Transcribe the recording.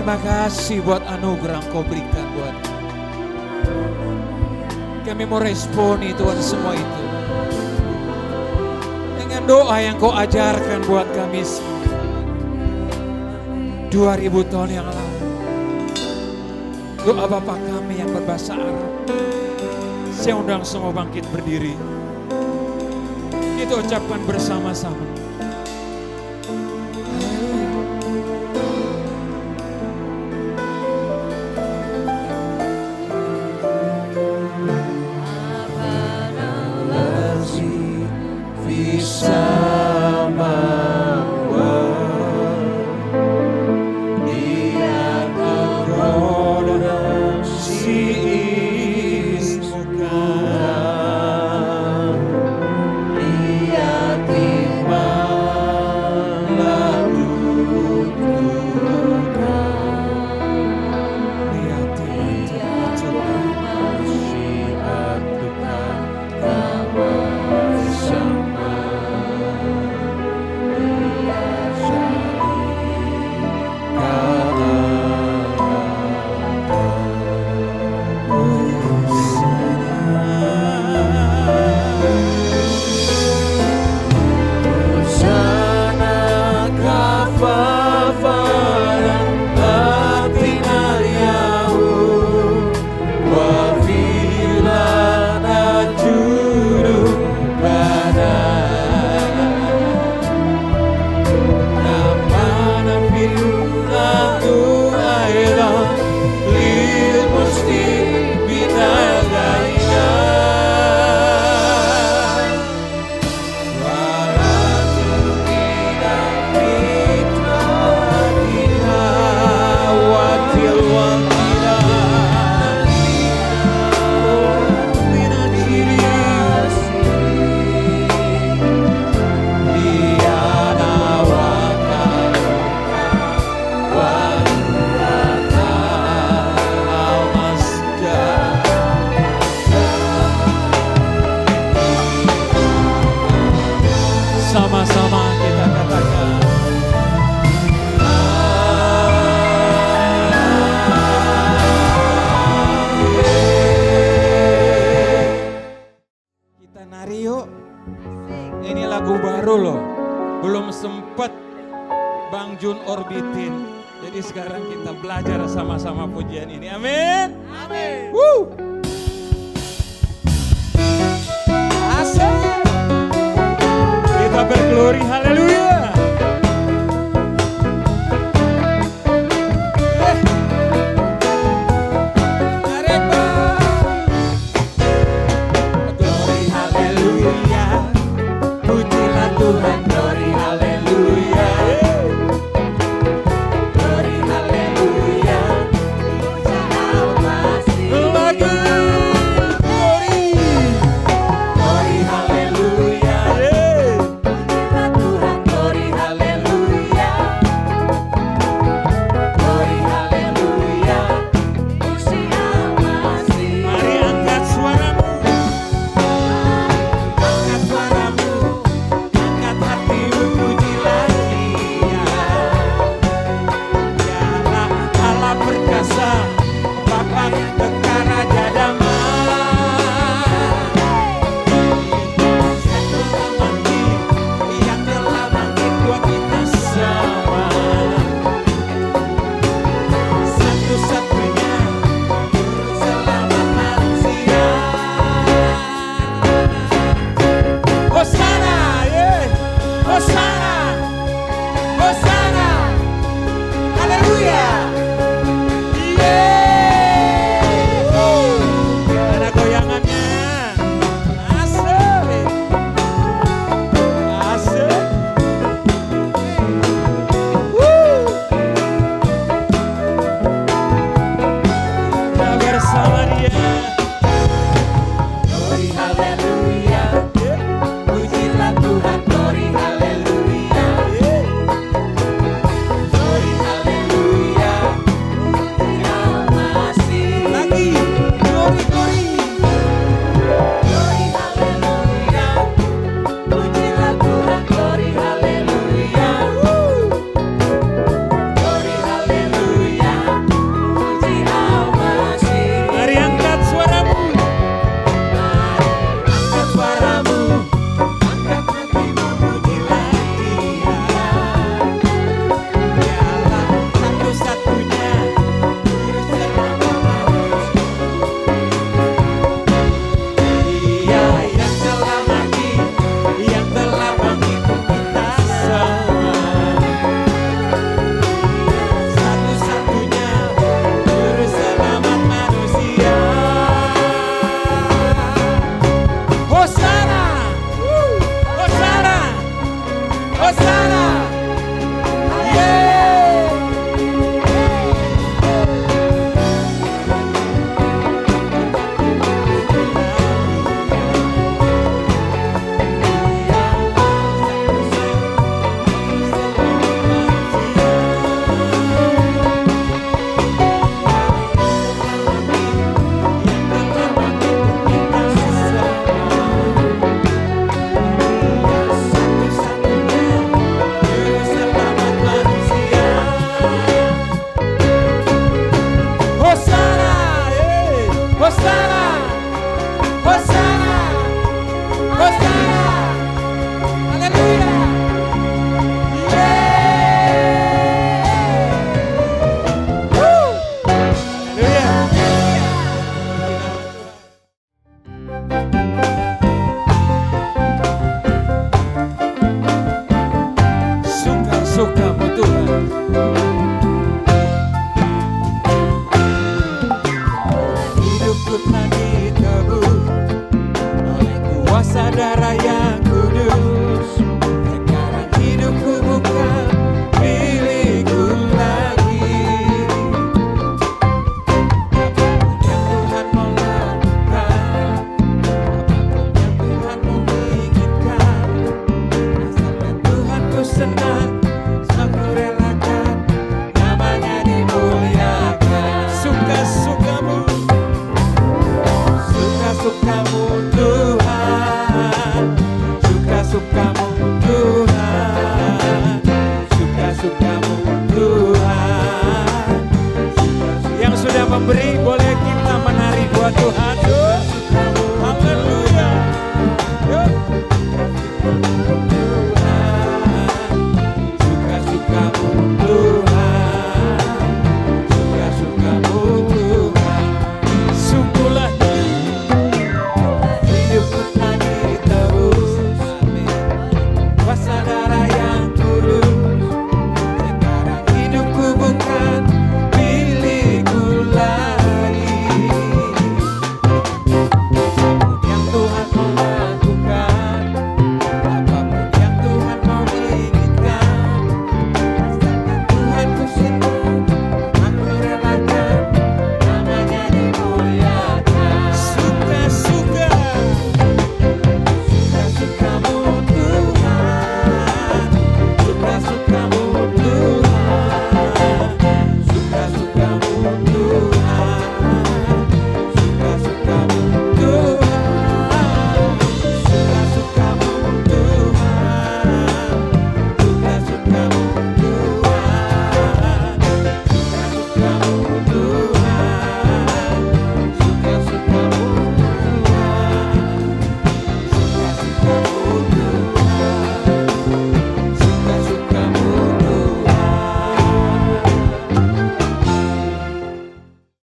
Terima kasih buat anugerah yang kau berikan buat kami. Mau responi Tuhan semua itu dengan doa yang kau ajarkan buat kami 2000 tahun yang lalu. Doa Bapa kami yang berbahasa Arab. Saya undang semua bangkit berdiri. Kita ucapkan bersama-sama. Sama-sama kita katakan. Kita nari yuk. Ini lagu baru loh. Belum sempet Bang Jun orbitin. Jadi sekarang kita belajar sama-sama pujian ini. Amin. Amin. Woo. Asik. Kita berglori, haleluya. Glori, haleluya. Pujilah Tuhan, glori, haleluya. Glori, haleluya. Lagu glori. Glori, haleluya. Hidupku telah ditebus oleh kuasa darah yang kudus. Sekarang hidupku bukan milikku lagi. Apapun yang Tuhan mau lakukan, apapun yang Tuhan mau inginkan, asalkan Tuhan ku senang, aku relakan, namanya dimuliakan. Suka-sukamu, suka-sukamu Tuhan, suka-sukamu Tuhan, suka-sukamu